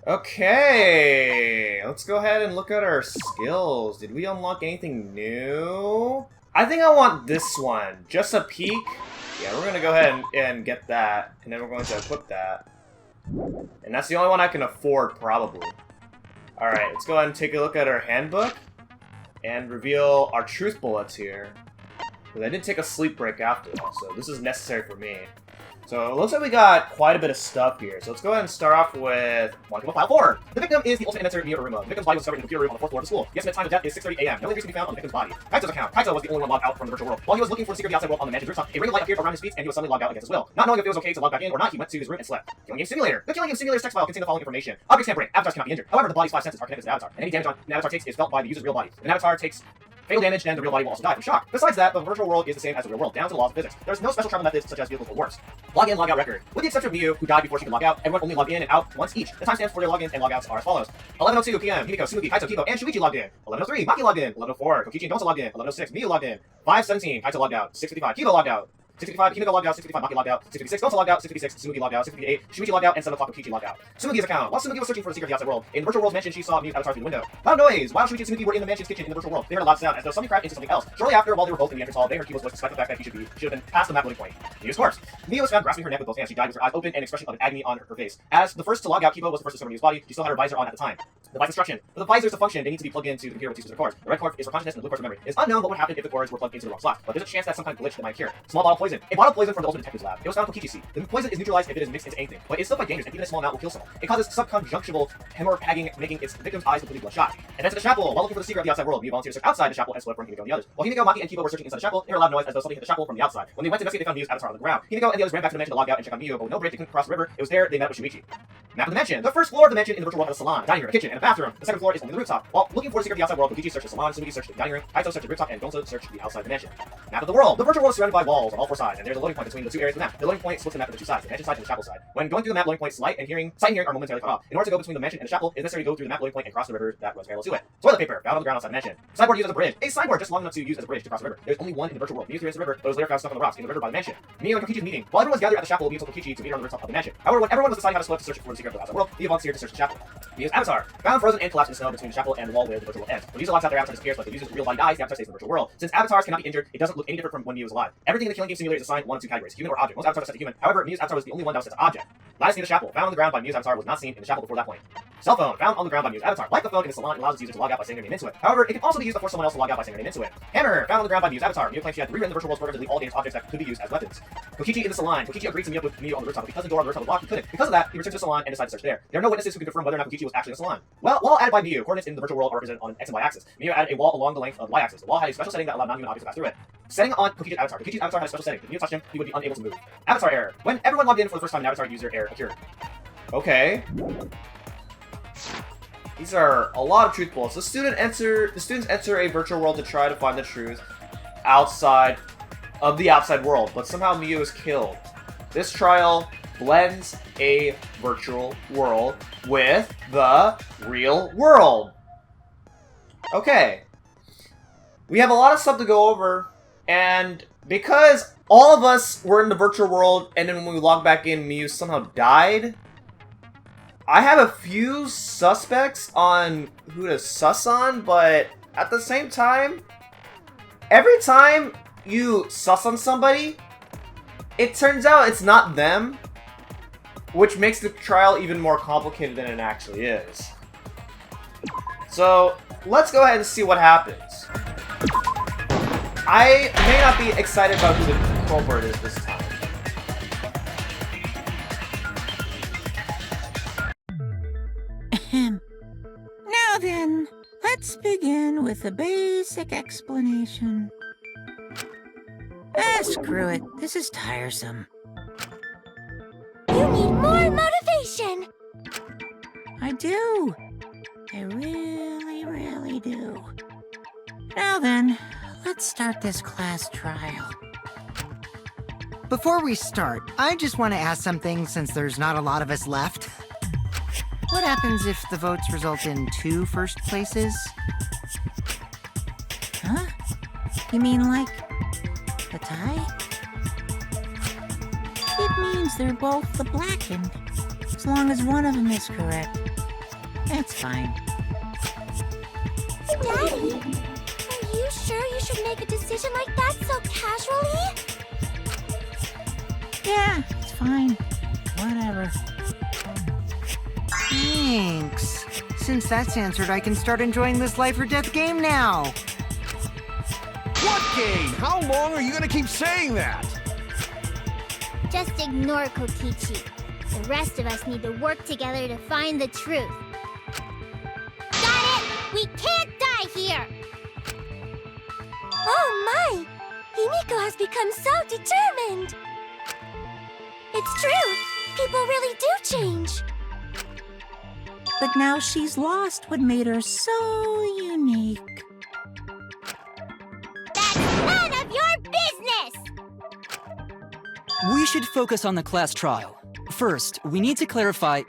Okay, let's go ahead and look at our skills. Did we unlock anything new? I think I want this one. Just a peek. Yeah, we're gonna go ahead and get that, and then we're going to equip that. And that's the only one I can afford, probably. Alright, let's go ahead and take a look at our handbook and reveal our truth bullets here. Because I did take a sleep break after all, so this is necessary for me. So it looks like we got quite a bit of stuff here. So let's go ahead and start off with File 4. The victim is the ultimate inventor, Miyo. The victim's body was discovered in the computer room on the 4th floor of the school. The estimated time of death is 6:30 a.m. No injuries can be found on the victim's body. Kaito's account. Kaito was the only one logged out from the virtual world. While he was looking for the secret of the outside world on the mansion's rooftop, a ring of light appeared around his feet and he was suddenly logged out against his will. Not knowing if it was okay to log back in or not, he went to his room and slept. Killing Game Simulator. The Killing Game Simulator's text file contains the following information. Objects can't break. Avatars cannot be injured. However, the body's 5 senses are connected to the avatar, and any damage an avatar takes is felt by the user's real body. An avatar takes fatal damage, and the real body will also die from shock. Besides that, the virtual world is the same as the real world, down to the laws of physics. There's no special travel methods such as vehicles or warps. Log in, log out record. With the exception of Miyu, who died before she could log out, everyone only logged in and out once each. The timestamps for their logins and logouts are as follows. 11:02 p.m. Himiko, Sumugi, Kaito, Kibo, and Shuichi logged in. 11:03, Maki logged in. 11:04, Kokichi and Donsa logged in. 11:06, Miyu logged in. 5:17, Kaito logged out. 6:55, Kibo logged out. 6:55, Himiko logged out. 6:55, Maki logged out. 6:56, Donsa logged out. 6:56, Sumugi logged out. 6:58, Shuichi logged out. And 7 o'clock, Kokichi logged out. Sumugi's account. While Sumugi was searching for the secret of the outside world, in the virtual world's mansion, she saw Miyu's avatar through the window. Loud noise! While Shuichi and Sumugi were in the mansion's kitchen in the virtual world, they heard a loud sound as though something cracked into something else. Shortly after, while they were both in the entrance hall, they heard Kibo's voice despite the fact that he should have been past the map loading point. Miyu's corpse. Miyu was found grasping her neck with both hands. She died with her eyes open and an expression of agony on her face. As the first to log out, Kibo was the first to discover Miyu's body. She still had her visor on at the time. The device instruction. For the visors to function, they need to be plugged into the computer with 2 specific cords. The red cord is for consciousness and the blue cord is for memory. It is unknown what would happen if the cords were plugged into the wrong slot, but there's a chance that some kind of glitch that might occur. Small bottle poison. A bottle of poison from the ultimate detective's lab. It was found in Kokichi's seed. The poison is neutralized if it is mixed into anything, but it's still quite dangerous, and even a small amount will kill someone. It causes subconjunctival hemorrhaging, making its victim's eyes completely bloodshot. And then to the chapel. While looking for the secret of the outside world, Miyu volunteered to search outside the chapel and split from Himiko and the others. While Himiko, Maki, and Kibo were searching inside the chapel, they heard a loud noise as though something hit the chapel from the outside. When they went to investigate, they found Miyu's avatar on the ground. Himiko and the others ran back to the mansion to log out and check on Miyu, but with no break, they couldn't cross the river. It was there they met with Shuichi. Map of the mansion. The first floor of the mansion in the virtual world has a salon, a dining room, a kitchen, and a bathroom. The second floor is only the rooftop. While looking for the secret of the outside world, Kokichi searched the salon, Sumugi searched the dining room, Kaito searched the rooftop, and Gonzo searched the outside of the mansion. Map of the world. The virtual world is surrounded by walls on all 4 sides, and there's a loading point between the 2 areas of the map. The loading point splits the map into 2 sides, the mansion side and the chapel side. When going through the map, loading point sight and hearing are momentarily cut off. In order to go between the mansion and the chapel, it is necessary to go through the map loading point and cross the river that runs parallel to it. Toilet paper found on the ground outside the mansion. Sideboard used as a bridge. A sideboard just long enough to use as a bridge to cross the river. There's only one in the virtual world. Miyu threw the river, but was later found stuck on the rocks in the river by the mansion. Miyu and Kokichi's meeting. While everyone was gathered at the chapel, Miyu told Kokichi to meet her on the rooftop of the mansion. However, when everyone was deciding how to split up to search for the secret of the outside world, Miyu volunteered to search the chapel. Miyu's avatar found frozen and collapsed in the snow between the chapel and the wall where the virtual world ends. When the user locks out, their avatar disappears, but the user's real body dies, the avatar stays in the virtual world. Since avatars cannot be injured, it doesn't look any different from when Miyu was alive. Everything in the Killing Game Simulator is assigned 1 of 2 categories: human or object. Most avatars are set to human. However, Miyu's avatar was the only one that was set to object. Last seen in the chapel, found on the ground by Miyu's avatar, was not seen in the chapel before that point. Cell phone found on the ground by Miyu's avatar. Like the phone in the salon, it allows its user to log out by saying their name into it. However, it can also be used to force someone else to log out by saying their name into it. Hammer found on the ground by Miyu's avatar. Miyu claimed she had rewritten the virtual world's program to delete all dangerous objects that could be used as weapons. Kokichi in the salon. Kokichi agreed to meet up with Miyu on the rooftop, but because the door on the rooftop was locked, he couldn't. Because of that, he returned to the salon and decided to search there. There are no witnesses who can confirm whether or not Kokichi was actually in the salon. Well, wall added by Miyu. Coordinates in the virtual world are represented on X and Y axis. Miyu added a wall along the length of the Y axis. The wall had a special setting that allowed non-human objects to pass through it. Setting on Kokichi's avatar. Kokichi's avatar had a special setting. If Miyu touched him, he would be unable to move. Avatar error. When everyone logged in for the first time, an avatar user error occurred. Okay. These are a lot of truth bullets. The students enter a virtual world to try to find the truth outside of the outside world, but somehow Miyu is killed. This trial blends a virtual world with the real world. Okay. We have a lot of stuff to go over, and because all of us were in the virtual world, and then when we logged back in, Miyu somehow died, I have a few suspects on who to sus on, but at the same time, every time you sus on somebody, it turns out it's not them, which makes the trial even more complicated than it actually is. So, let's go ahead and see what happens. I may not be excited about who the culprit is this time. Now then, let's begin with a basic explanation. Screw it. This is tiresome. You need more motivation! I do. I really, really do. Now then, let's start this class trial. Before we start, I just want to ask something since there's not a lot of us left. What happens if the votes result in 2 first places? Huh? You mean like a tie? It means they're both the blackened, as long as one of them is correct. That's fine. Daddy, are you sure you should make a decision like that so casually? Yeah, it's fine. Whatever. Thanks. Since that's answered, I can start enjoying this life or death game now. What game? How long are you gonna keep saying that? Just ignore Kokichi. The rest of us need to work together to find the truth. Got it! We can't die here! Oh my! Himiko has become so determined! It's true! People really do change! But now she's lost what made her so unique. That's none of your business! We should focus on the class trial. First, we need to clarify...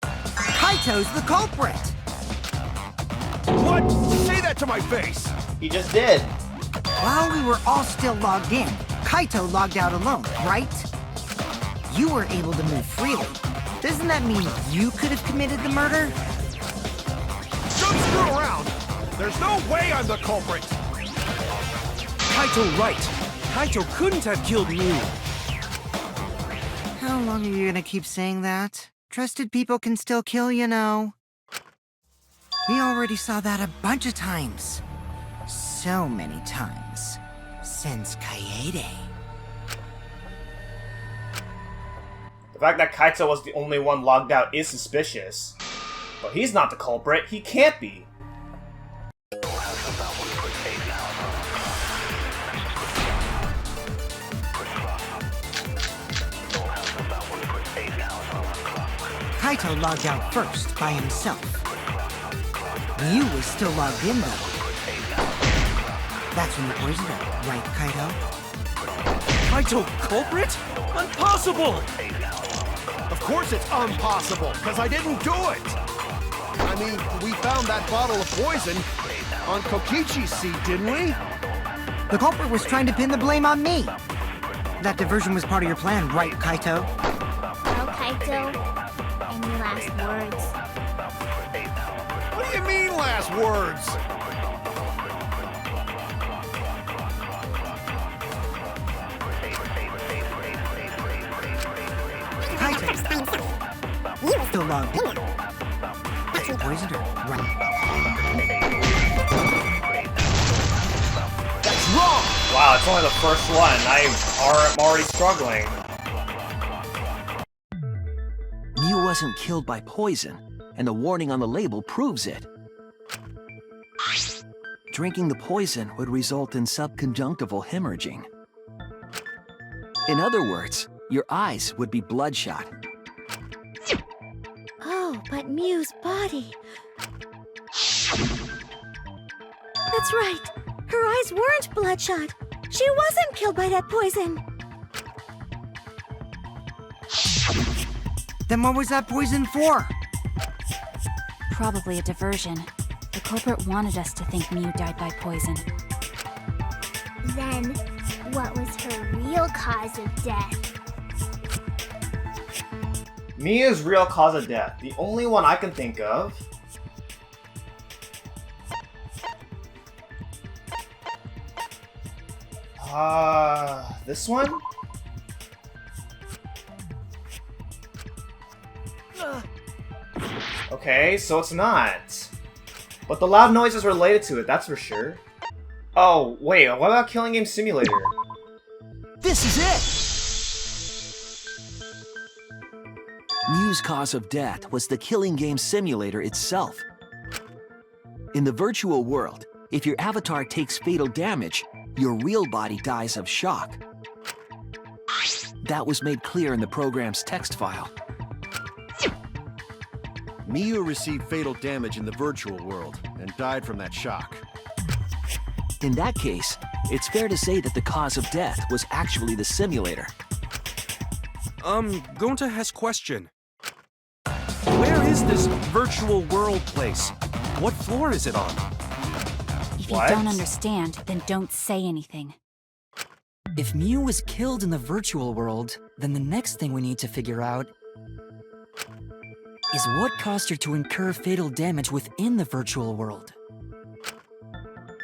Kaito's the culprit! What? Say that to my face! He just did. While we were all still logged in, Kaito logged out alone, right? You were able to move freely. Doesn't that mean you could have committed the murder? Don't screw around! There's no way I'm the culprit! Kaito right. Kaito couldn't have killed me. How long are you gonna keep saying that? Trusted people can still kill, you know. We already saw that a bunch of times. So many times. Since Kaede. The fact that Kaito was the only one logged out is suspicious. But he's not the culprit. He can't be. Kaito logged out first, by himself. Ryu was still logged in, though. That's when you poisoned her, right, Kaito? Kaito culprit? Impossible! Of course it's impossible, because I didn't do it! I mean, we found that bottle of poison on Kokichi's seat, didn't we? The culprit was trying to pin the blame on me. That diversion was part of your plan, right, Kaito? Well, Kaito, any last words? What do you mean, last words? Kaito. Still logged in. Kaito poisoned her, right? That's wrong! Wow, it's only the first one. I'm already struggling. Mew wasn't killed by poison, and the warning on the label proves it. Drinking the poison would result in subconjunctival hemorrhaging. In other words, your eyes would be bloodshot. Oh, but Mew's body. That's right. Her eyes weren't bloodshot. She wasn't killed by that poison. Then what was that poison for? Probably a diversion. The culprit wanted us to think Mew died by poison. Then, what was her real cause of death? Mia's real cause of death. The only one I can think of. This one? Okay, so it's not. But the loud noise is related to it, that's for sure. Oh, wait, what about Killing Game Simulator? This is it! Mew's cause of death was the Killing Game Simulator itself. In the virtual world, if your avatar takes fatal damage, your real body dies of shock. That was made clear in the program's text file. Miu received fatal damage in the virtual world and died from that shock. In that case, it's fair to say that the cause of death was actually the simulator. Gonta has question. Where is this virtual world place? What floor is it on? If you What? don't understand, then don't say anything. If Mew was killed in the virtual world, then the next thing we need to figure out... is what caused her to incur fatal damage within the virtual world.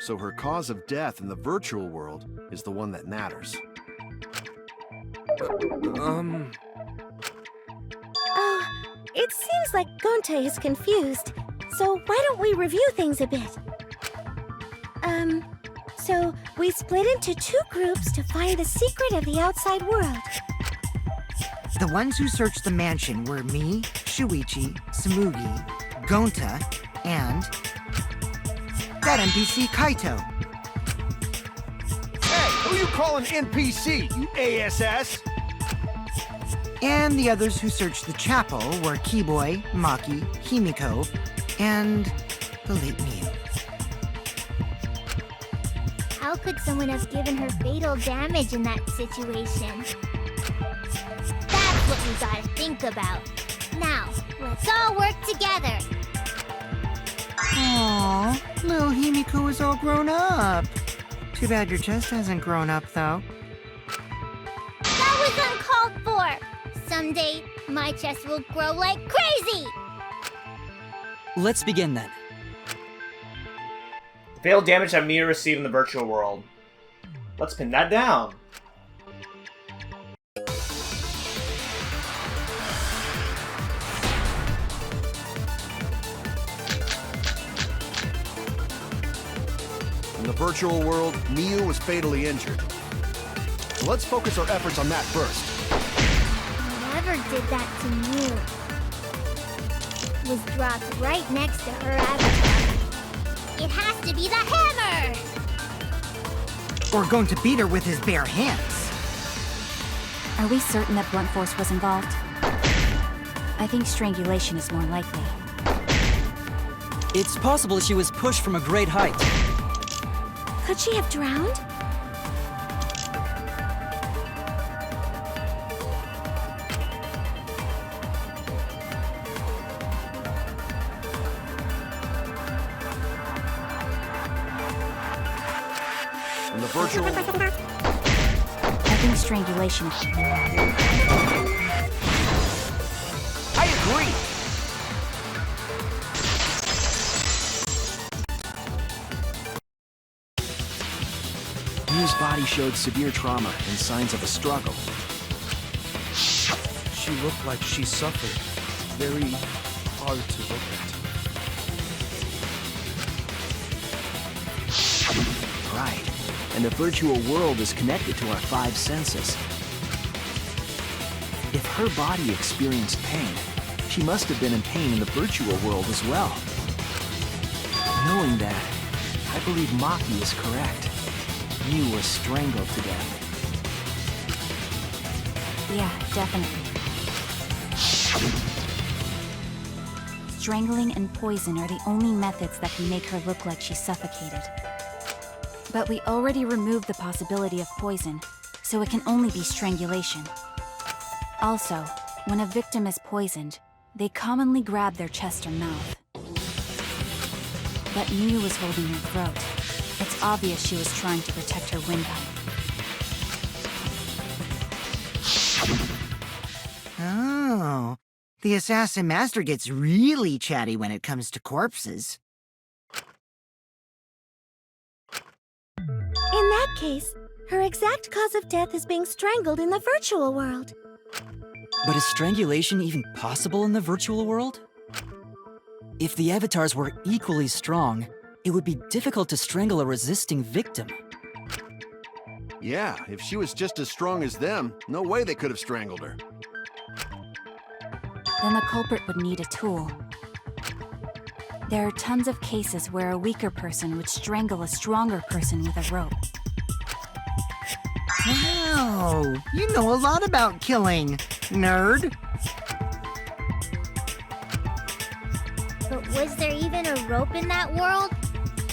So her cause of death in the virtual world is the one that matters. It seems like Gonta is confused, so why don't we review things a bit? So we split into 2 groups to find the secret of the outside world. The ones who searched the mansion were me, Shuichi, Samugi, Gonta, and that NPC Kaito. Hey, who you calling NPC, you ASS? And the others who searched the chapel were Keyboy, Maki, Himiko, and the late Miu. How could someone have given her fatal damage in that situation? That's what we gotta think about. Now, let's all work together. Aww, little Himiko is all grown up. Too bad your chest hasn't grown up, though. That was uncalled for! Someday, my chest will grow like crazy! Let's begin then. Fatal damage that Mia received in the virtual world. Let's pin that down. In the virtual world, Miu was fatally injured. So let's focus our efforts on that first. Whoever did that to Mew was dropped right next to her avatar. It has to be the hammer! Or going to beat her with his bare hands. Are we certain that blunt force was involved? I think strangulation is more likely. It's possible she was pushed from a great height. Could she have drowned? In the virtual... I think strangulation. I agree! Miu's body showed severe trauma and signs of a struggle. She looked like she suffered. Very hard to look at. Right. And the virtual world is connected to our 5 senses. If her body experienced pain, she must have been in pain in the virtual world as well. Knowing that, I believe Maki is correct. Miu was strangled to death. Yeah, definitely. Strangling and poison are the only methods that can make her look like she's suffocated. But we already removed the possibility of poison, so it can only be strangulation. Also, when a victim is poisoned, they commonly grab their chest or mouth. But Miu was holding her throat. It's obvious she was trying to protect her windpipe. Oh, the Assassin Master gets really chatty when it comes to corpses. In that case, her exact cause of death is being strangled in the virtual world. But is strangulation even possible in the virtual world? If the avatars were equally strong, it would be difficult to strangle a resisting victim. Yeah, if she was just as strong as them, no way they could have strangled her. Then the culprit would need a tool. There are tons of cases where a weaker person would strangle a stronger person with a rope. Wow, you know a lot about killing, nerd. But was there even a rope in that world?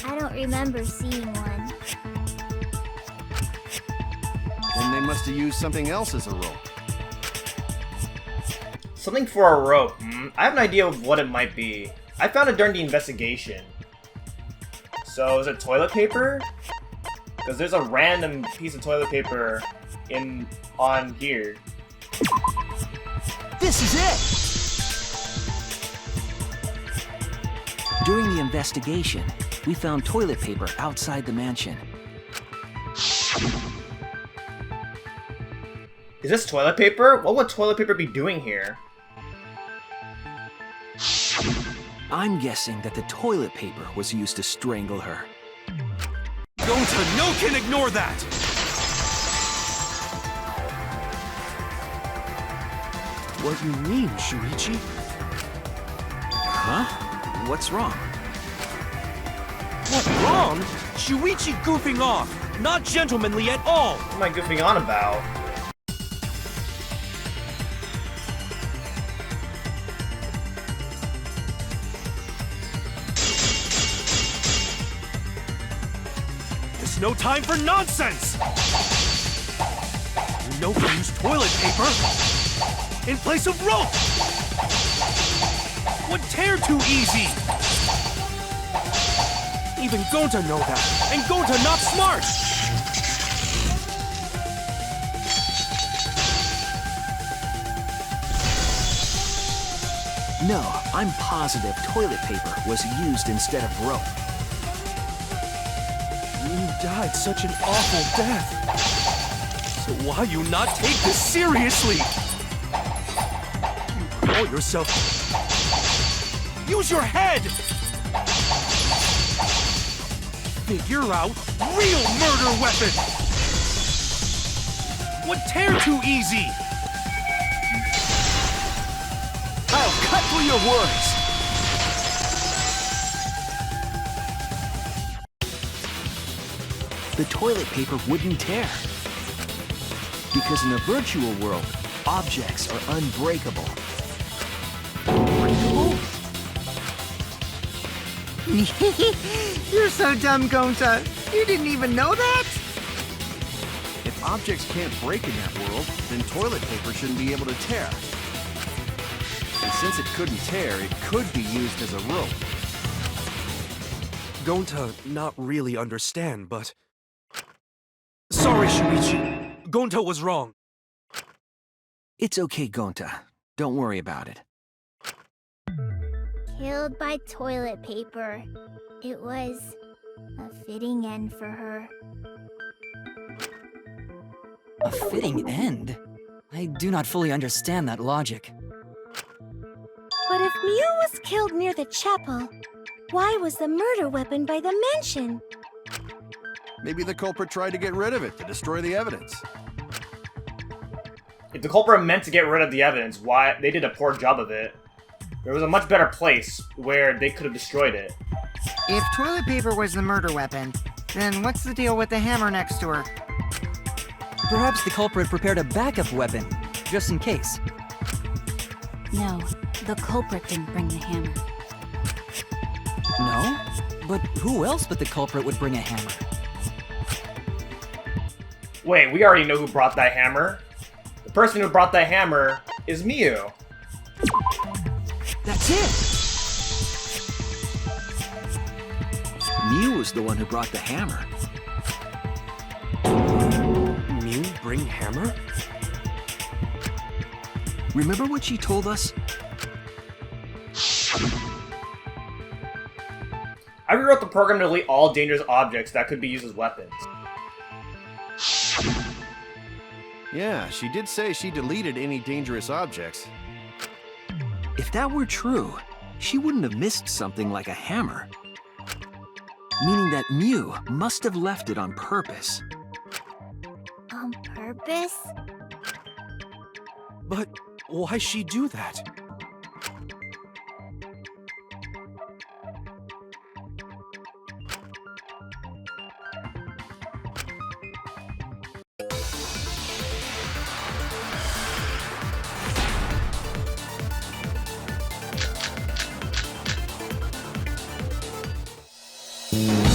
I don't remember seeing one. Then they must have used something else as a rope. Something for a rope. I have an idea of what it might be. I found it during the investigation. So, is it toilet paper? Because there's a random piece of toilet paper on here. This is it! During the investigation, we found toilet paper outside the mansion. Is this toilet paper? What would toilet paper be doing here? I'm guessing that the toilet paper was used to strangle her. Gonta, no can ignore that! What you mean, Shuichi? Huh? What's wrong? What, wrong? Shuichi goofing off! Not gentlemanly at all! What am I goofing on about? There's no time for nonsense! You know who used toilet paper in place of rope! Would tear too easy! Even Gonta know that, and Gonta not smart! No, I'm positive toilet paper was used instead of rope. You died such an awful death. So why you not take this seriously? You call yourself... Use your head! Figure out real murder weapon! Would tear too easy! I'll cut through your words! The toilet paper wouldn't tear. Because in the virtual world, objects are unbreakable. Unbreakable? You're so dumb, Gonta. You didn't even know that? If objects can't break in that world, then toilet paper shouldn't be able to tear. And since it couldn't tear, it could be used as a rope. Gonta not really understand, but... Sorry, Shuichi. Gonta was wrong. It's okay, Gonta. Don't worry about it. Killed by toilet paper. It was a fitting end for her. A fitting end? I do not fully understand that logic. But if Mew was killed near the chapel, why was the murder weapon by the mansion? Maybe the culprit tried to get rid of it to destroy the evidence. If the culprit meant to get rid of the evidence, why they did a poor job of it. There was a much better place where they could have destroyed it. If toilet paper was the murder weapon, then what's the deal with the hammer next to her? Perhaps the culprit prepared a backup weapon, just in case. No, the culprit didn't bring the hammer. No? But who else but the culprit would bring a hammer? Wait, we already know who brought that hammer. The person who brought that hammer is Mew. That's it! Mew was the one who brought the hammer. Mew bring hammer? Remember what she told us? I rewrote the program to delete all dangerous objects that could be used as weapons. Yeah, she did say she deleted any dangerous objects. If that were true, she wouldn't have missed something like a hammer. Meaning that Mew must have left it on purpose. On purpose? But why she do that? Mm.